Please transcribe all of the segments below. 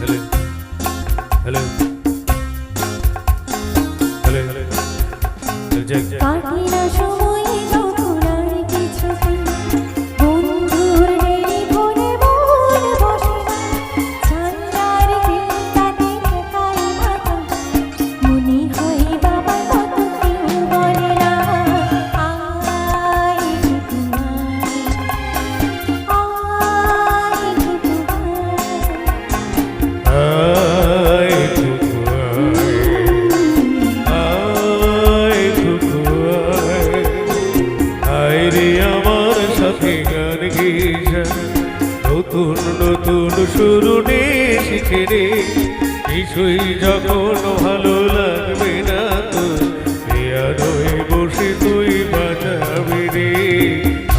Hello. কাটিনা সময়ে যখন আর কিছুতে বন্ধুর নেই বনে মন বসে না ঠান্ডার দিনটাতে ঠেকাই মাথা মনে হয় বাবা কত কেউ বলে না আয় নতুন নতুন শুরু শিখে রে কিছুই যখন ভালো লাগবে না তোর হয়ে বসে তুই বাজাবি রে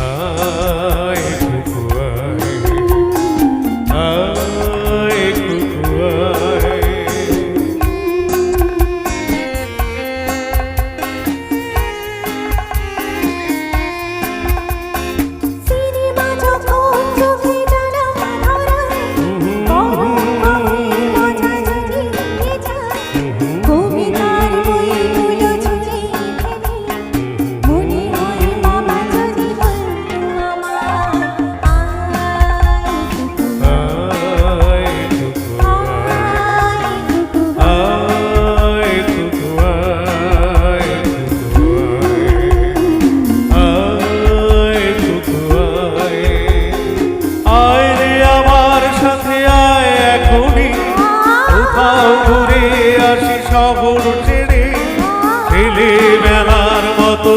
আয় কুকুয়ায় আয় কুকুয়ায় সিনেমা যখন চোখে টানা ধরায় মজা জুড়িয়ে যায় কবিতার বইগুলো ছুঁয়ে ফেলি মনে হয় বাবা যদি বলতো আমার আয় শহর ছেড়ে ছেলে বেলার মতো